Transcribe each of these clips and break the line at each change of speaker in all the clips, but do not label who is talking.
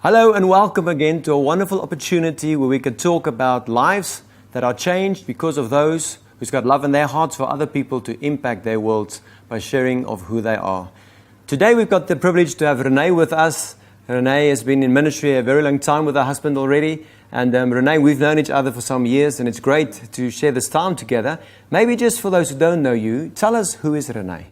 Hello and welcome again to a wonderful opportunity where we can talk about lives that are changed because of those who's got love in their hearts for other people to impact their worlds by sharing of who they are. Today we've got the privilege to have René with us. René has been in ministry a very long time with her husband already. And René, we've known each other for some years and it's great to share this time together. Maybe just for those who don't know you, tell us who is René?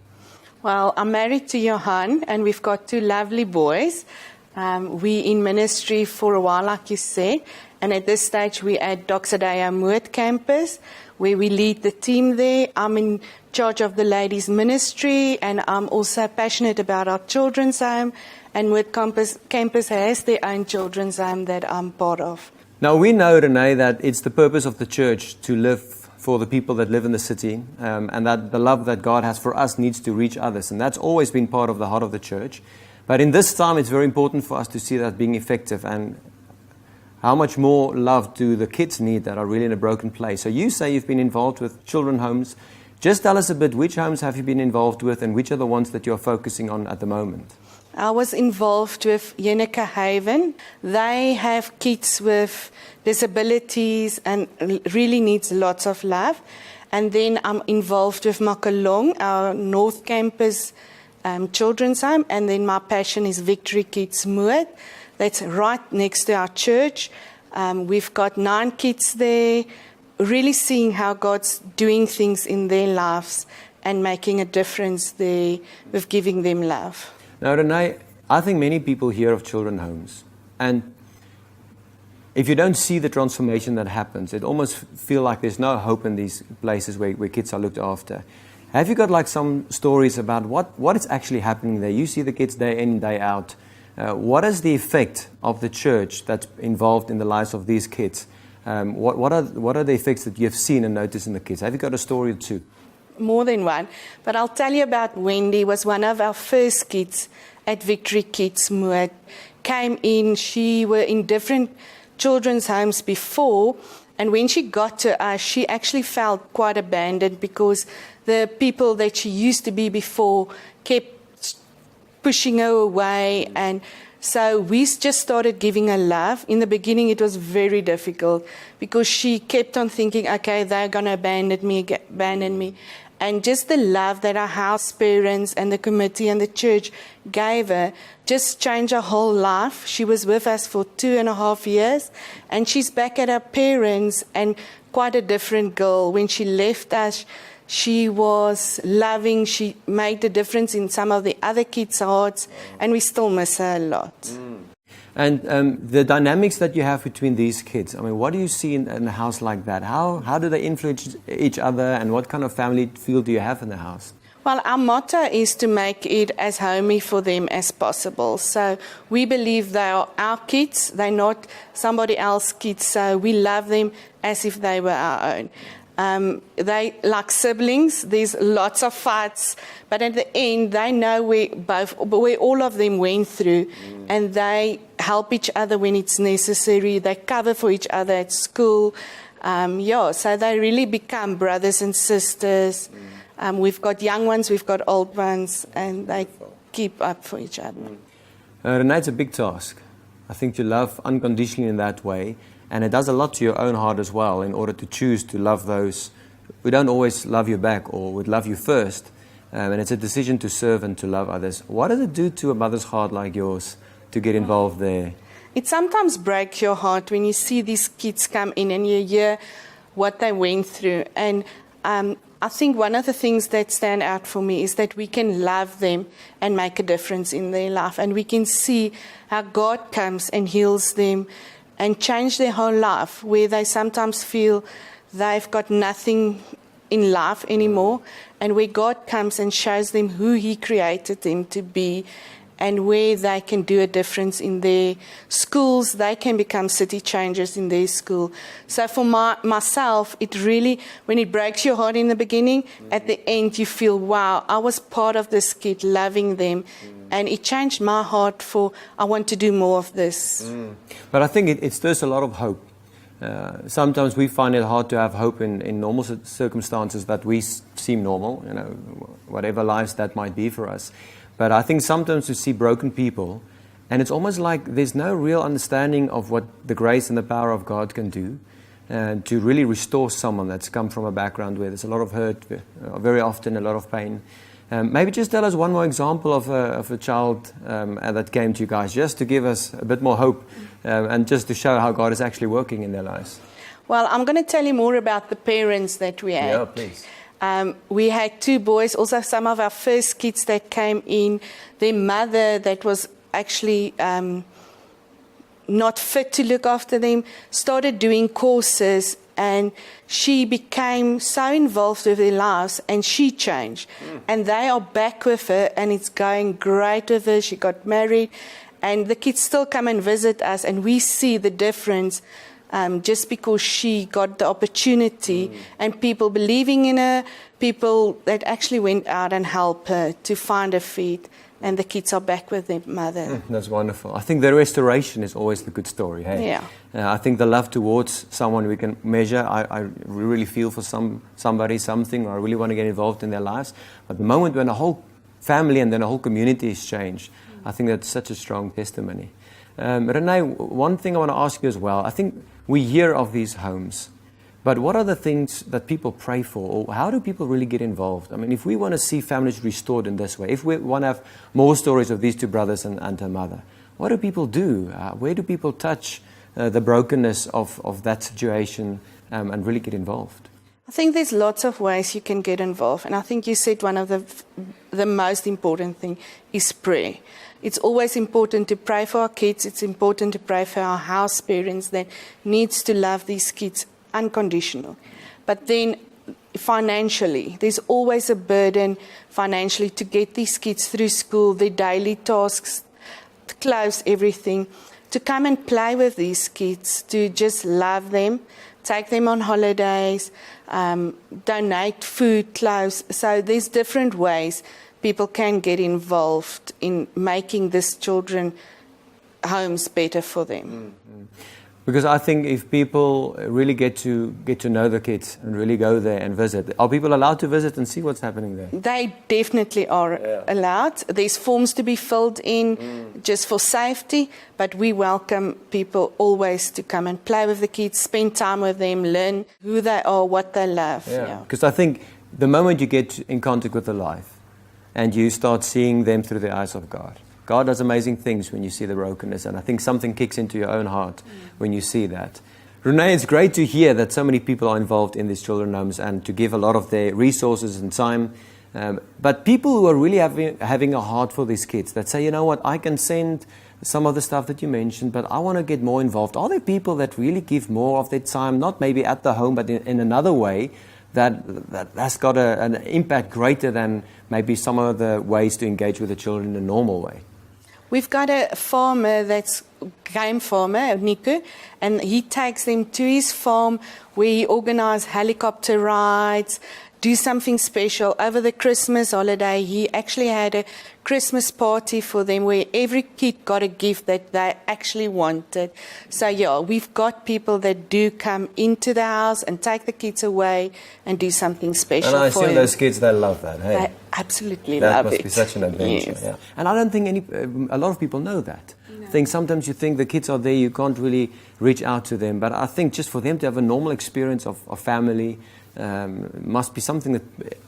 Well, I'm married to Johan and we've got two lovely boys. We in ministry for a while, like you said, and at this stage we at Doxa Deo Moed campus, where we lead the team there. I'm in charge of the ladies ministry, and I'm also passionate about our children's home, and Moed campus has their own children's home that I'm part of.
Now we know, René, that it's the purpose of the church to live for the people that live in the city, and that the love that God has for us needs to reach others, and that's always been part of the heart of the church. But in this time, it's very important for us to see that being effective. And how much more love do the kids need that are really in a broken place? So you say you've been involved with children's homes. Just tell us a bit, which homes have you been involved with and which are the ones that you're focusing on at the moment?
I was involved with René Cloete. They have kids with disabilities and really needs lots of love. And then I'm involved with Makalong, our North Campus children's home, and then my passion is Victory Kids Moed. That's right next to our church. We've got 9 kids there, really seeing how God's doing things in their lives and making a difference there with giving them love.
Now, René, I think many people hear of children's homes, and if you don't see the transformation that happens, it almost feels like there's no hope in these places where kids are looked after. Have you got like some stories about what is actually happening there? You see the kids day in, day out. What is the effect of the church that's involved in the lives of these kids? What are the effects that you've seen and noticed in the kids? Have you got a story or two?
More than one. But I'll tell you about Wendy, was one of our first kids at Victory Kids Moed. Came in, she were in different children's homes before, and when she got to us, she actually felt quite abandoned because the people that she used to be before kept pushing her away. And so we just started giving her love. In the beginning, it was very difficult because she kept on thinking, okay, they're going to abandon me. And just the love that our house parents and the committee and the church gave her just changed her whole life. She was with us for 2.5 years, and she's back at her parents and quite a different girl. When she left us, she was loving. She made a difference in some of the other kids' hearts, and we still miss her a lot.
And the dynamics that you have between these kids, I mean, what do you see in a house like that? How do they influence each other, and what kind of family feel do you have in the house?
Well, our motto is to make it as homey for them as possible. So we believe they are our kids, they're not somebody else's kids, so we love them as if they were our own. They like siblings. There's lots of fights, but at the end, they know where all of them went through, and they help each other when it's necessary. They cover for each other at school. So they really become brothers and sisters. We've got young ones, we've got old ones, and they keep up for each other.
René, it's a big task. I think to love unconditionally in that way. And it does a lot to your own heart as well in order to choose to love those who don't always love you back or would love you first. And it's a decision to serve and to love others. What does it do to a mother's heart like yours to get involved there?
It sometimes breaks your heart when you see these kids come in and you hear what they went through. And I think one of the things that stand out for me is that we can love them and make a difference in their life. And we can see how God comes and heals them and change their whole life, where they sometimes feel they've got nothing in life anymore, and where God comes and shows them who He created them to be, and where they can do a difference in their schools. They can become city changers in their school. So for myself, it really, when it breaks your heart in the beginning, at the end you feel, wow, I was part of this kid, loving them. And it changed my heart for, I want to do more of this.
But I think it stirs a lot of hope. Sometimes we find it hard to have hope in normal circumstances that we seem normal, whatever lives that might be for us. But I think sometimes to see broken people And it's almost like there's no real understanding of what the grace and the power of God can do to really restore someone that's come from a background where there's a lot of hurt, very often a lot of pain. Maybe just tell us one more example of a child that came to you guys, just to give us a bit more hope and just to show how God is actually working in their lives.
Well, I'm going to tell you more about the parents that we had.
Yeah, please.
We had 2 boys, also some of our first kids that came in. Their mother, that was actually not fit to look after them, started doing courses, and she became so involved with their lives, and she changed. And they are back with her, and it's going great with her. She got married, and the kids still come and visit us, and we see the difference just because she got the opportunity and people believing in her, people that actually went out and helped her to find her feet, and the kids are back with their mother.
That's wonderful. I think the restoration is always the good story. Hey?
Yeah.
I think the love towards someone we can measure. I really feel for somebody, something, or I really want to get involved in their lives. But the moment when a whole family and then a whole community is changed, I think that's such a strong testimony. René, one thing I want to ask you as well. I think we hear of these homes, but what are the things that people pray for, or how do people really get involved? I mean, if we want to see families restored in this way, if we want to have more stories of these 2 brothers and her mother, what do people do? Where do people touch the brokenness of that situation and really get involved?
I think there's lots of ways you can get involved, and I think you said one of the most important thing is prayer. It's always important to pray for our kids. It's important to pray for our house parents that needs to love these kids unconditional. But then financially, there's always a burden financially to get these kids through school, their daily tasks, clothes, everything, to come and play with these kids, to just love them, take them on holidays, donate food, clothes. So there's different ways people can get involved in making these children homes better for them.
Mm-hmm. Because I think if people really get to know the kids and really go there and visit, are people allowed to visit and see what's happening there?
They definitely are allowed. There's forms to be filled in just for safety, but we welcome people always to come and play with the kids, spend time with them, learn who they are, what they love.
Because I think the moment you get in contact with the life and you start seeing them through the eyes of God, God does amazing things when you see the brokenness, and I think something kicks into your own heart when you see that. René, it's great to hear that so many people are involved in these children's homes and to give a lot of their resources and time. But people who are really having a heart for these kids that say, you know what, I can send some of the stuff that you mentioned, but I want to get more involved. Are there people that really give more of their time, not maybe at the home, but in another way, that's got an impact greater than maybe some of the ways to engage with the children in a normal way?
We've got a farmer that's game farmer, Nico, and he takes them to his farm where he organizes helicopter rides, do something special. Over the Christmas holiday, he actually had a Christmas party for them where every kid got a gift that they actually wanted. So yeah, we've got people that do come into the house and take the kids away and do something special for them.
And I assume those kids, they love that, hey?
They absolutely love it.
That must be such an adventure,
yes.
Yeah. And I don't think a lot of people know that. No. I think sometimes you think the kids are there, you can't really reach out to them. But I think just for them to have a normal experience of family, must be something that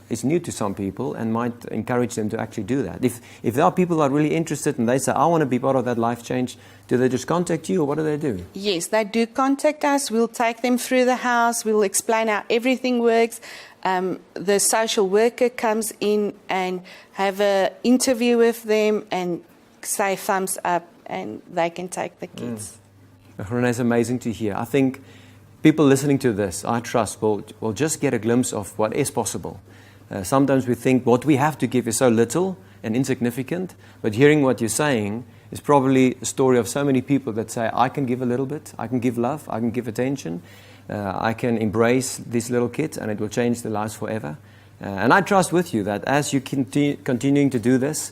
is new to some people and might encourage them to actually do that. If there are people who are really interested and they say, I want to be part of that life change, do they just contact you or what do they do?
Yes, they do contact us. We'll take them through the house. We'll explain how everything works. The social worker comes in and have an interview with them and say thumbs up and they can take the kids.
René, it's amazing to hear. I think people listening to this, I trust, will just get a glimpse of what is possible. Sometimes we think what we have to give is so little and insignificant, but hearing what you're saying is probably a story of so many people that say, I can give a little bit, I can give love, I can give attention, I can embrace these little kids and it will change their lives forever. And I trust with you that as you continuing to do this,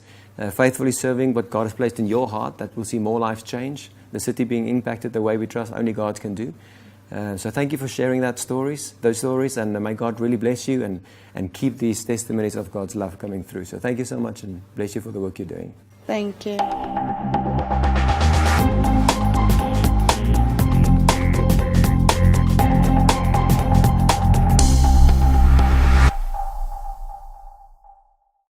faithfully serving what God has placed in your heart, that we'll see more lives change, the city being impacted the way we trust only God can do. So thank you for sharing those stories, and may God really bless you and keep these testimonies of God's love coming through. So thank you so much and bless you for the work you're doing.
Thank you.